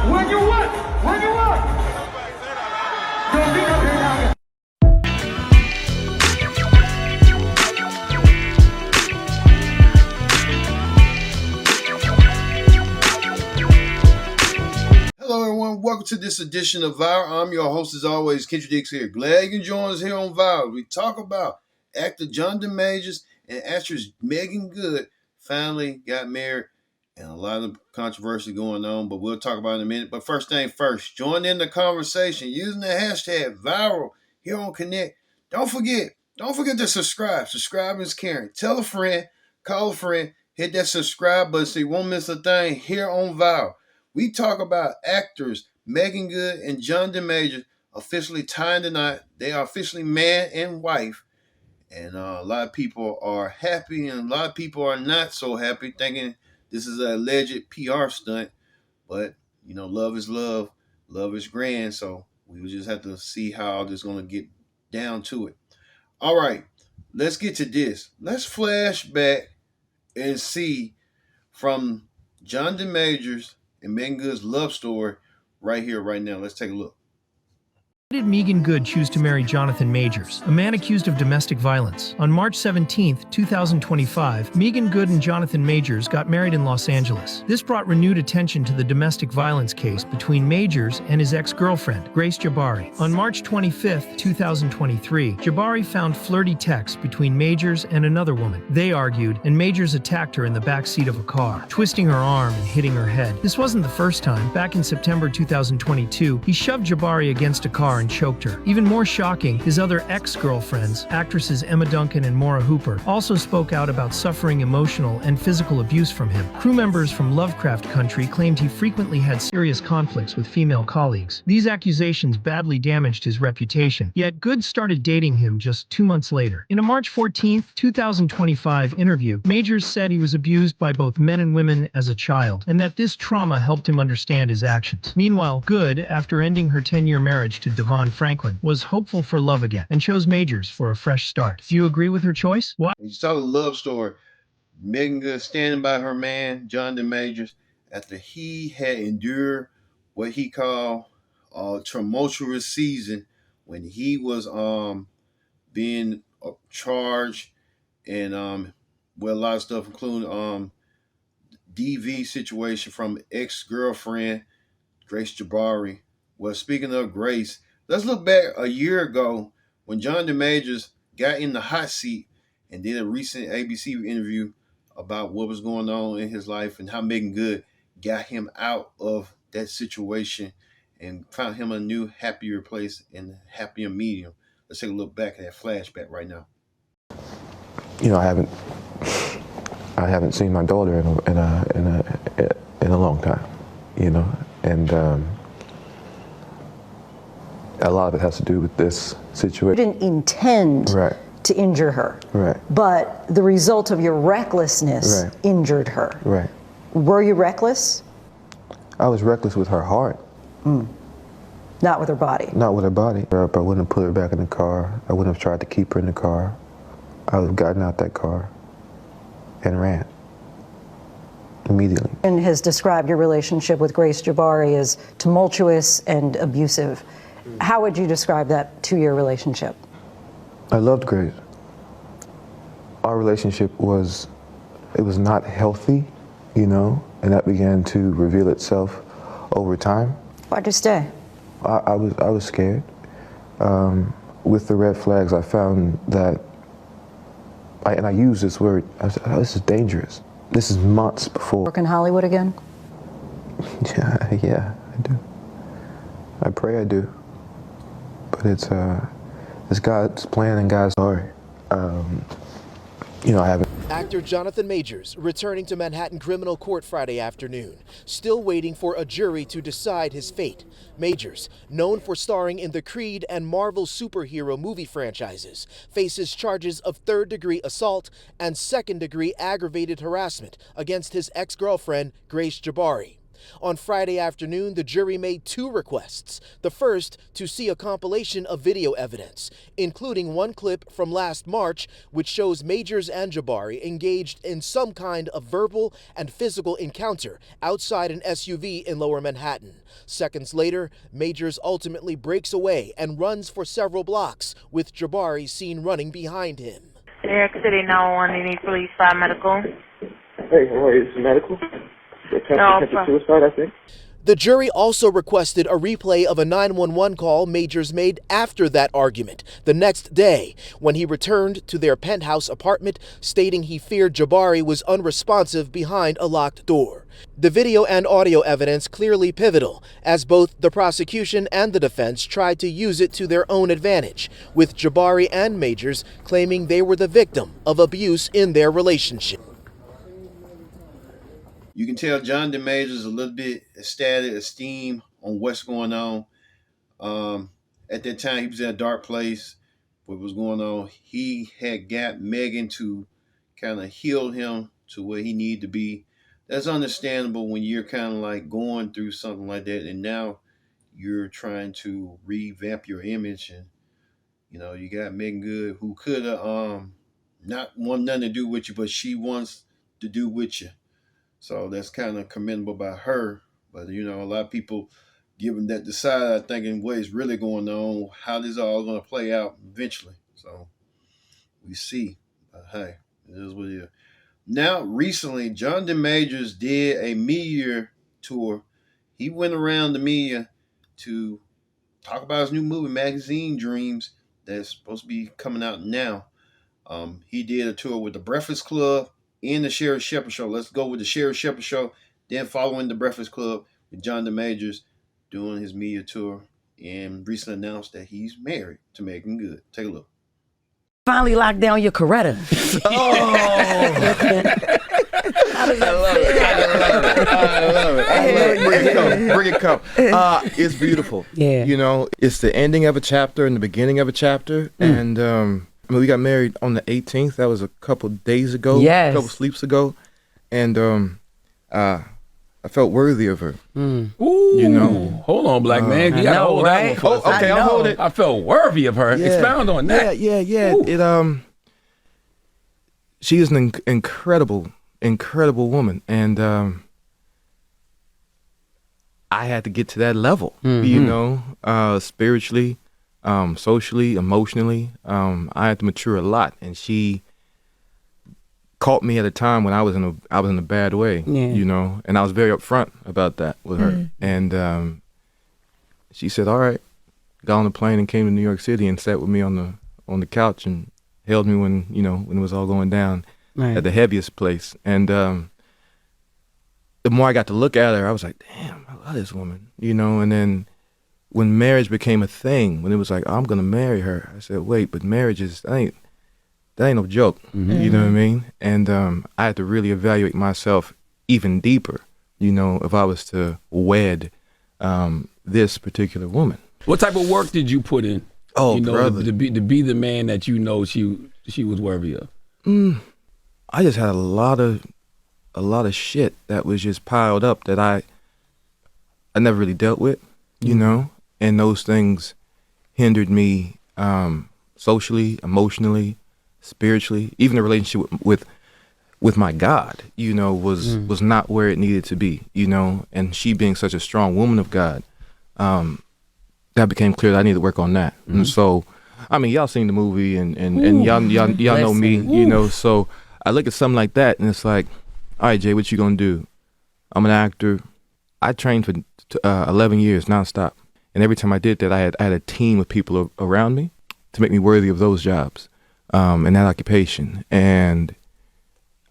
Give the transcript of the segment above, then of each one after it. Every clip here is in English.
When you what? Don't be afraid. Hello everyone, welcome to this edition of Viral. I'm your host as always, Kendrick Dix here. Glad you can join us here on Viral. We talk about actor Jonathan Majors and actress Meagan Good finally got married, and a lot of controversy going on, but we'll talk about it in a minute. But first thing first, join in the conversation using the hashtag Viral here on Connect. Don't forget to subscribe. Subscribe is caring. Tell a friend, call a friend, hit that subscribe button so you won't miss a thing here on Viral. We talk about actors Meagan Good and Jonathan Majors officially tying the knot. They are officially man and wife. And a lot of people are happy and a lot of people are not so happy, thinking this is an alleged PR stunt. But, you know, love is love. Love is grand. So we will just have to see how this is going to get down to it. All right, let's get to this. Let's flash back and see from Jonathan Majors and Meagan Good's love story right here, right now. Let's take a look. Why did Meagan Good choose to marry Jonathan Majors, a man accused of domestic violence? On March 17, 2025, Meagan Good and Jonathan Majors got married in Los Angeles. This brought renewed attention to the domestic violence case between Majors and his ex-girlfriend, Grace Jabari. On March 25, 2023, Jabari found flirty texts between Majors and another woman. They argued, and Majors attacked her in the back seat of a car, twisting her arm and hitting her head. This wasn't the first time. Back in September 2022, he shoved Jabari against a car and choked her. Even more shocking, his other ex-girlfriends, actresses Emma Duncan and Maura Hooper, also spoke out about suffering emotional and physical abuse from him. Crew members from Lovecraft Country claimed he frequently had serious conflicts with female colleagues. These accusations badly damaged his reputation, yet Good started dating him just 2 months later. In a March 14, 2025 interview, Majors said he was abused by both men and women as a child, and that this trauma helped him understand his actions. Meanwhile, Good, after ending her 10-year marriage to Devon Franklin, was hopeful for love again and chose Majors for a fresh start. Do you agree with her choice? Why? You saw the love story. Meagan Good standing by her man, Jonathan Majors, after he had endured what he called a tumultuous season when he was being charged and with a lot of stuff, including DV situation from ex-girlfriend Grace Jabari. Well, speaking of Grace, let's look back a year ago when Jonathan Majors got in the hot seat and did a recent ABC interview about what was going on in his life and how Meagan Good got him out of that situation and found him a new, happier place and happier medium. Let's take a look back at that flashback right now. You know, I haven't seen my daughter in a long time. You know, and a lot of it has to do with this situation. You didn't intend to injure her, but the result of your recklessness injured her. Right. Were you reckless? I was reckless with her heart. Not with her body? Not with her body. I wouldn't have put her back in the car. I wouldn't have tried to keep her in the car. I would have gotten out that car and ran immediately. And has described your relationship with Grace Jabari as tumultuous and abusive. How would you describe that 2-year relationship? I loved Grace. Our relationship was not healthy, you know, and that began to reveal itself over time. Why'd you stay? I was scared. With the red flags, I found that, and I use this word, I said, oh, this is dangerous. This is months before. Work in Hollywood again? Yeah, I do. I pray I do. But it's God's plan and God's story. You know, I haven't Actor Jonathan Majors returning to Manhattan Criminal Court Friday afternoon, still waiting for a jury to decide his fate. Majors, known for starring in the Creed and Marvel superhero movie franchises, faces charges of third-degree assault and second-degree aggravated harassment against his ex-girlfriend, Grace Jabari. On Friday afternoon, the jury made two requests. The first, to see a compilation of video evidence, including one clip from last March, which shows Majors and Jabari engaged in some kind of verbal and physical encounter outside an SUV in Lower Manhattan. Seconds later, Majors ultimately breaks away and runs for several blocks, with Jabari seen running behind him. New York City 911, you need police, 5 medical. Hey, how are you? Is it medical? Attempted suicide, I think. The jury also requested a replay of a 911 call Majors made after that argument, the next day, when he returned to their penthouse apartment, stating he feared Jabari was unresponsive behind a locked door. The video and audio evidence clearly pivotal, as both the prosecution and the defense tried to use it to their own advantage, with Jabari and Majors claiming they were the victim of abuse in their relationship. You can tell John DeMajor's a little bit ecstatic, esteem on what's going on. At that time, he was in a dark place. What was going on? He had got Meagan to kind of heal him to where he needed to be. That's understandable when you're kind of like going through something like that, and now you're trying to revamp your image, and you got Meagan Good, who could have not want nothing to do with you, but she wants to do with you. So that's kind of commendable by her. But, a lot of people given that decide, I thinking what is really going on, how this all going to play out eventually. So we see. But hey, it is what it is. Now, recently, John DeMajors did a media tour. He went around the media to talk about his new movie, Magazine Dreams, that's supposed to be coming out now. He did a tour with the Breakfast Club and the Sherry Shepherd Show. Let's go with the Sherry Shepherd Show. Then following the Breakfast Club with John DeMajors doing his media tour, and recently announced that he's married to Meagan Good. Take a look. Finally locked down your Coretta. Oh. I love it. Bring it come. It's beautiful. Yeah. It's the ending of a chapter and the beginning of a chapter. And we got married on the 18th. That was a couple days ago. Yes. A couple sleeps ago. And I felt worthy of her. Ooh. Hold on, black man. You gotta hold that one for us. Okay, I'll hold it. I felt worthy of her. Yeah. Expound on that. Yeah. Ooh. She is an incredible woman, and I had to get to that level. Spiritually, socially, emotionally. I had to mature a lot, and she caught me at a time when I was in a bad way. And I was very upfront about that with her. And she said, "All right," got on the plane and came to New York City and sat with me on the couch and held me when it was all going down at the heaviest place. And the more I got to look at her, I was like, damn, I love this woman, And then when marriage became a thing, when it was like, I'm gonna marry her, I said, wait, but marriage that ain't no joke. You know what I mean? And I had to really evaluate myself even deeper, if I was to wed this particular woman. What type of work did you put in? Oh, brother. To be the man that she was worthy of. I just had a lot of shit that was just piled up that I never really dealt with, and those things hindered me socially, emotionally, spiritually. Even the relationship with my God, was not where it needed to be, and she being such a strong woman of God, that became clear that I needed to work on that. And so, I mean, y'all seen the movie and y'all know me, so I look at something like that and it's like, all right, Jay, what you gonna do? I'm an actor. I trained for 11 years nonstop. And every time I did that, I had a team of people around me to make me worthy of those jobs and that occupation. And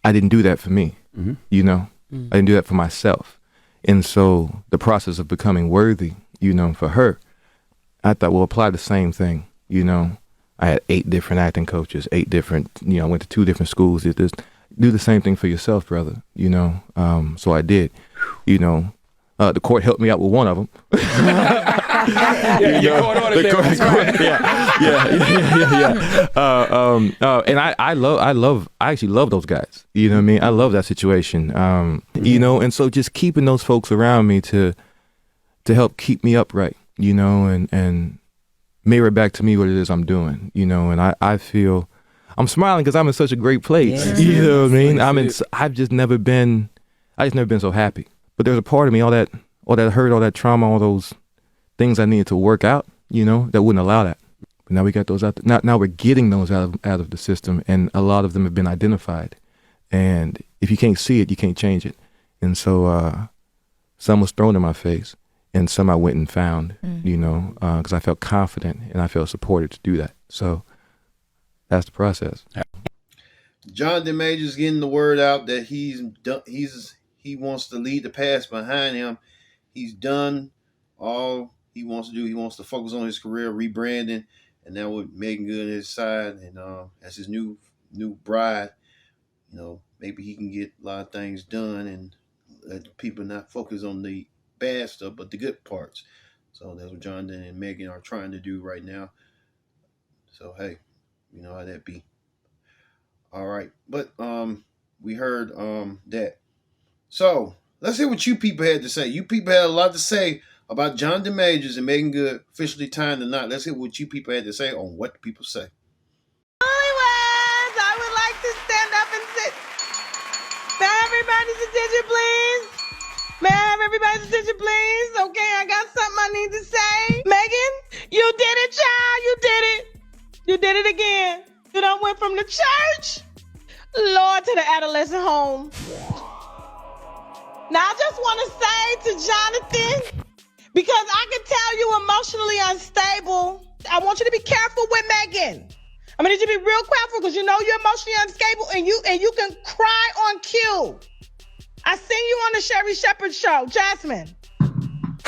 I didn't do that for me, I didn't do that for myself. And so the process of becoming worthy, for her, I thought, well, apply the same thing, I had 8 different acting coaches, 8 different, I went to 2 different schools, did this. do the same thing for yourself, brother. You know, so I did. You know, the court helped me out with one of them. You caught on it, And I actually love those guys. You know what I mean? I love that situation. You know, and so just keeping those folks around me to help keep me upright, you know, and mirror back to me what it is I'm doing, you know, and I feel I'm smiling because I'm in such a great place. Yeah. You know what I mean? I've just never been so happy. But there's a part of me, all that hurt, all that trauma, all those things I needed to work out, you know, that wouldn't allow that. But now we got those out. Now we're getting those out of the system, and a lot of them have been identified. And if you can't see it, you can't change it. And so some was thrown in my face, and some I went and found, you know, because I felt confident and I felt supported to do that. So that's the process. Jonathan Majors getting the word out that he wants to leave the past behind him. He's done all he wants to do. He wants to focus on his career, rebranding, and now with Meagan Good at his side and as his new bride, you know, maybe he can get a lot of things done and let people not focus on the bad stuff, but the good parts. So that's what Jonathan and Meagan are trying to do right now. So hey, you know how that be. All right, but we heard that. So let's hear what you people had to say. You people had a lot to say about Jonathan Majors and Meagan Good officially tying the knot. Let's hear what you people had to say on what the people say. I would like to stand up and sit. May I have everybody's attention, please? May I have everybody's attention, please? Okay, I got something I need to say. Meagan, you did it, child. You did it. You did it again. You done went from the church, Lord, to the adolescent home. Now, I just want to say to Jonathan, because I can tell you emotionally unstable, I want you to be careful with Meagan. I'm going to need you to be real careful because you know you're emotionally unstable and you can cry on cue. I seen you on the Sherry Shepherd show, Jasmine.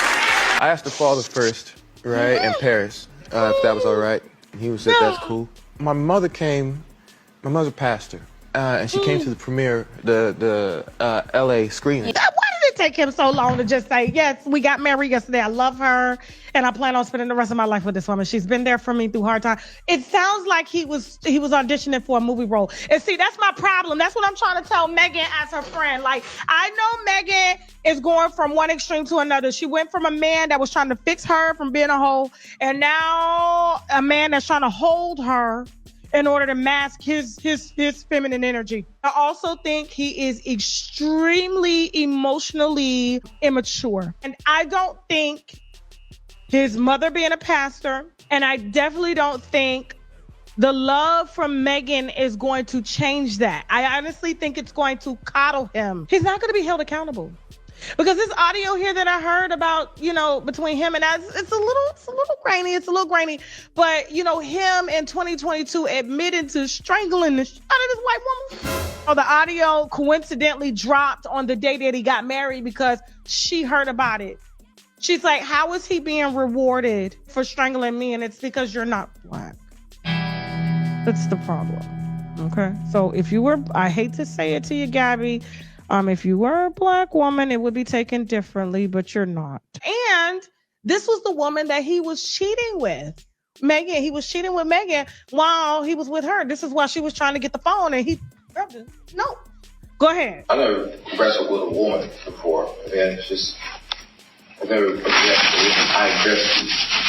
I asked the father first, right, in Paris, if that was all right. He said, that's cool. My mother's a pastor, and she came to the premiere, the LA screening. Why did it take him so long to just say, yes, we got married yesterday, I love her, and I plan on spending the rest of my life with this woman. She's been there for me through hard times. It sounds like he was auditioning for a movie role. And see, that's my problem. That's what I'm trying to tell Meagan as her friend. Like, I know Meagan is going from one extreme to another. She went from a man that was trying to fix her from being a hoe, and now a man that's trying to hold her in order to mask his feminine energy. I also think he is extremely emotionally immature. And I don't think his mother being a pastor, and I definitely don't think the love from Meagan is going to change that. I honestly think it's going to coddle him. He's not going to be held accountable. Because this audio here that I heard about, you know, between him and us, it's a little grainy. But, you know, him in 2022 admitted to strangling the shit out of this white woman. So the audio coincidentally dropped on the day that he got married because she heard about it. She's like, how is he being rewarded for strangling me? And it's because you're not black. That's the problem. Okay. So if you were, I hate to say it to you, Gabby, if you were a black woman, it would be taken differently, but you're not. And this was the woman that he was cheating with. Meagan, he was cheating with Meagan while he was with her. This is why she was trying to get the phone and he grabbed it. No. Go ahead. I never wrestled with a woman before. I mean, it's just, I've never aggressively,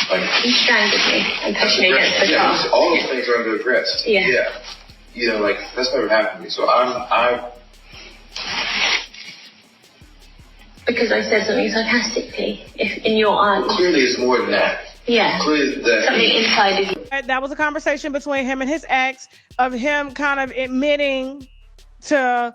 like... You strangled me and pushed me against the car. All those things are under aggressive. Yeah. You know, like, that's never happened to me. So I'm because I said something sarcastically, if in your eyes. Clearly it's more than that. Yeah. Clearly that something inside of you. That was a conversation between him and his ex of him kind of admitting to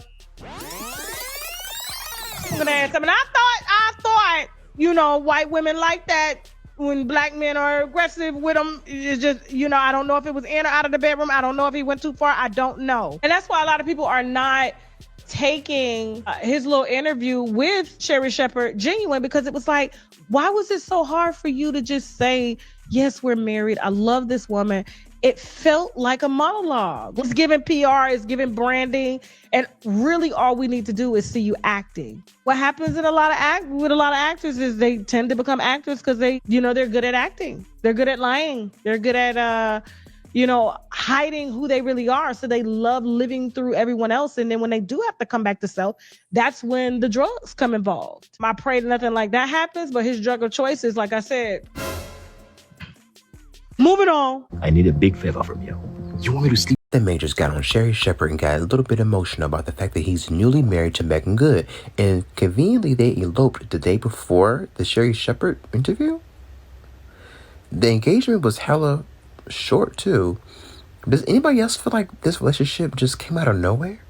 I'm gonna ask something. I thought, you know, white women like that when black men are aggressive with them. It's just, you know, I don't know if it was in or out of the bedroom. I don't know if he went too far. I don't know. And that's why a lot of people are not taking his little interview with Sherry Shepherd genuine, because it was like, why was it so hard for you to just say, yes, we're married, I love this woman, it felt like a monologue. It's giving PR, it's giving branding, and really all we need to do is see you acting. What happens in with a lot of actors is they tend to become actors because they're good at acting. They're good at lying. They're good at hiding who they really are. So they love living through everyone else. And then when they do have to come back to self, that's when the drugs come involved. I pray that nothing like that happens, but his drug of choice is, like I said, moving on. I need a big favor from you. You want me to sleep? The Majors got on Sherry Shepherd and got a little bit emotional about the fact that he's newly married to Meagan Good. And conveniently, they eloped the day before the Sherry Shepherd interview. The engagement was hella short, too. Does anybody else feel like this relationship just came out of nowhere?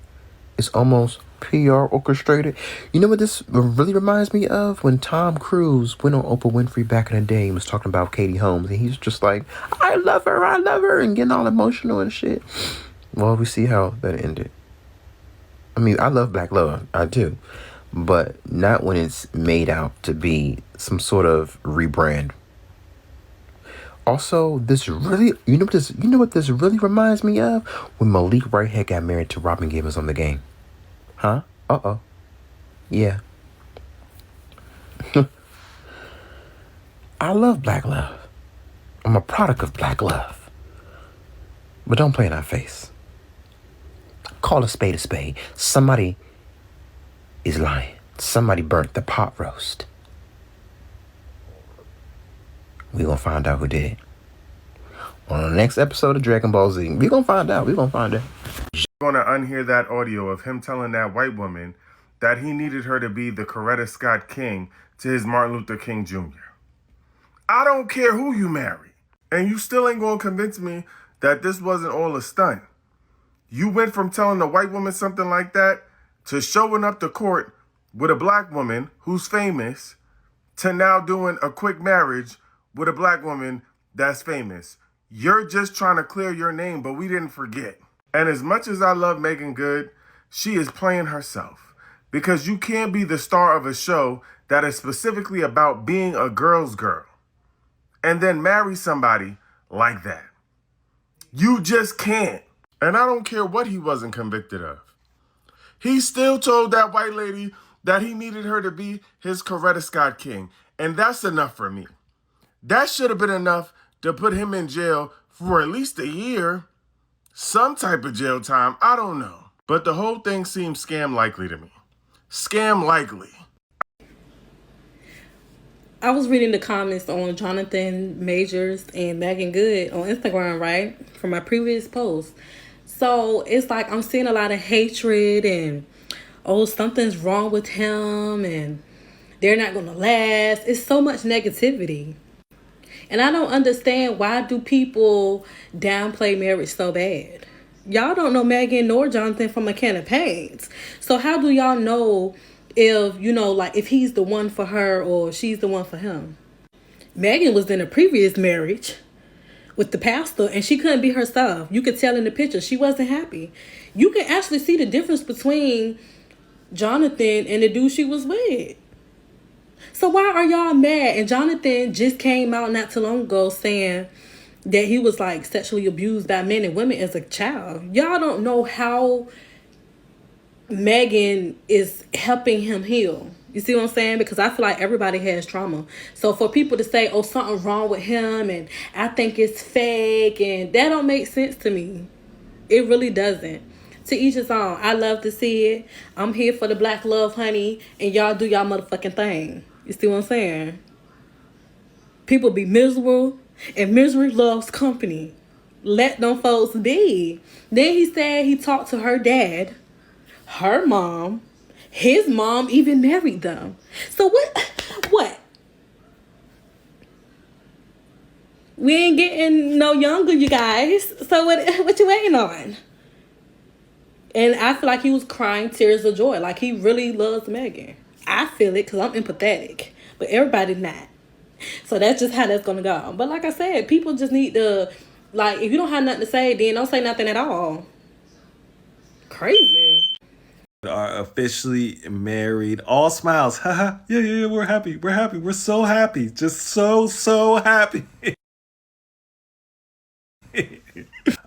It's almost PR orchestrated. You know what this really reminds me of? When Tom Cruise went on Oprah Winfrey back in the day and was talking about Katie Holmes. And he's just like, I love her, and getting all emotional and shit. Well, we see how that ended. I mean, I love black love. I do. But not when it's made out to be some sort of rebrand. Also, this really, you know what this really reminds me of? When Malik Whitehead got married to Robin Givens on The Game. Huh? Uh-oh. Yeah. I love black love. I'm a product of black love. But don't play in our face. Call a spade a spade. Somebody is lying. Somebody burnt the pot roast. We're going to find out who did. On the next episode of Dragon Ball Z, we're going to find out. We're going to find out. Going to unhear that audio of him telling that white woman that he needed her to be the Coretta Scott King to his Martin Luther King Jr. I don't care who you marry. And you still ain't going to convince me that this wasn't all a stunt. You went from telling a white woman something like that to showing up to court with a black woman who's famous to now doing a quick marriage with a black woman that's famous. You're just trying to clear your name, but we didn't forget. And as much as I love Meagan Good, she is playing herself. Because you can't be the star of a show that is specifically about being a girl's girl and then marry somebody like that. You just can't. And I don't care what he wasn't convicted of. He still told that white lady that he needed her to be his Coretta Scott King. And that's enough for me. That should have been enough to put him in jail for at least a year. Some type of jail time, I don't know. But the whole thing seems scam likely to me. Scam likely. I was reading the comments on Jonathan Majors and Meagan Good on Instagram, right? From my previous post. So it's like I'm seeing a lot of hatred and, oh, something's wrong with him and they're not going to last. It's so much negativity. And I don't understand, why do people downplay marriage so bad? Y'all don't know Meagan nor Jonathan from a can of paint. So how do y'all know if, if he's the one for her or she's the one for him? Meagan was in a previous marriage with the pastor and she couldn't be herself. You could tell in the picture she wasn't happy. You can actually see the difference between Jonathan and the dude she was with. So why are y'all mad? And Jonathan just came out not too long ago saying that he was like sexually abused by men and women as a child. Y'all don't know how Meagan is helping him heal. You see what I'm saying? Because I feel like everybody has trauma. So for people to say, oh, something's wrong with him and I think it's fake, and that don't make sense to me. It really doesn't. To each his own. I love to see it. I'm here for the black love, honey. And y'all do y'all motherfucking thing. You see what I'm saying? People be miserable, and misery loves company. Let them folks be. Then he said he talked to her dad, her mom, his mom even married them. So what? We ain't getting no younger, you guys. So what you waiting on? And I feel like he was crying tears of joy. Like he really loves Meagan. I feel it because I'm empathetic. But everybody not. So that's just how that's going to go. But like I said, people just need to, like, if you don't have nothing to say, then don't say nothing at all. Crazy. Are officially married. All smiles. Haha. Yeah, we're happy. We're happy. We're so happy. Just so happy.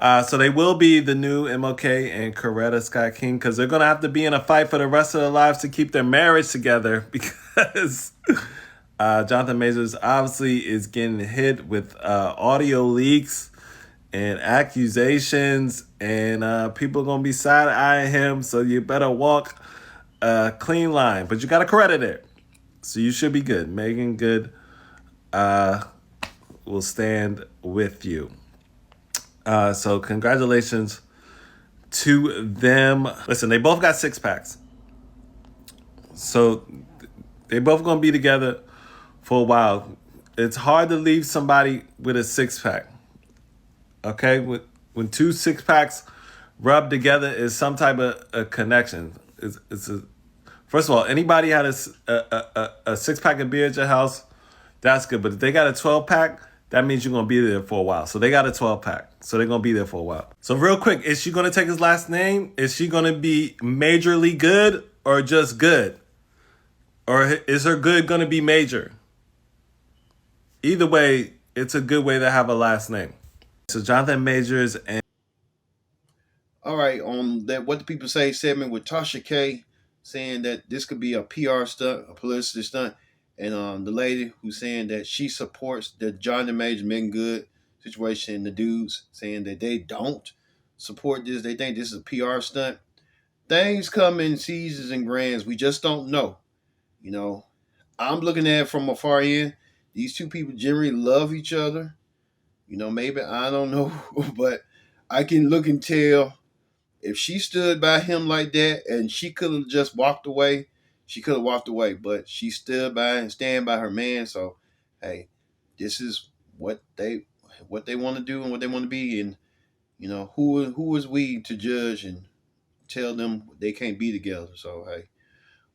So they will be the new MLK and Coretta Scott King because they're going to have to be in a fight for the rest of their lives to keep their marriage together because Jonathan Majors obviously is getting hit with audio leaks and accusations, and people are going to be side-eyeing him, so you better walk a clean line. But you got to credit it, so you should be good. Meagan Good will stand with you. So congratulations to them. Listen, they both got six packs. So they both going to be together for a while. It's hard to leave somebody with a six pack. Okay? When two six packs rub together is some type of a connection. First of all, anybody had a six pack of beer at your house, that's good. But if they got a 12 pack, that means you're going to be there for a while. So they got a 12 pack. So they're going to be there for a while. So real quick, is she going to take his last name? Is she going to be majorly good or just good? Or is her good going to be major? Either way, it's a good way to have a last name. So Jonathan Majors and... All right, on that What the People Say segment with Tasha K saying that this could be a PR stunt, a publicity stunt. And the lady who's saying that she supports the Jonathan Majors, Meagan Good situation, and the dudes saying that they don't support this. They think this is a PR stunt. Things come in seasons and grands. We just don't know. You know, I'm looking at it from afar in. These two people generally love each other. You know, maybe, I don't know, but I can look and tell if she stood by him like that and she could have just walked away, she could have walked away, but she stood by and stand by her man. So, hey, this is what they want to do and what they want to be. And, you know, who is we to judge and tell them they can't be together? So, hey,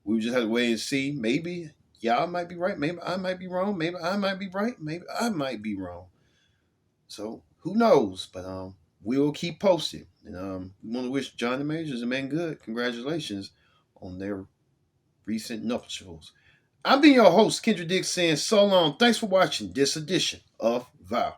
we just have to wait and see. Maybe y'all might be right. Maybe I might be wrong. Maybe I might be right. Maybe I might be wrong. So who knows? But we will keep posted. And we want to wish Jonathan Majors and Meagan Good congratulations on their recent nuptials. I've been your host, Kendra Dix, saying so long. Thanks for watching this edition of Vow.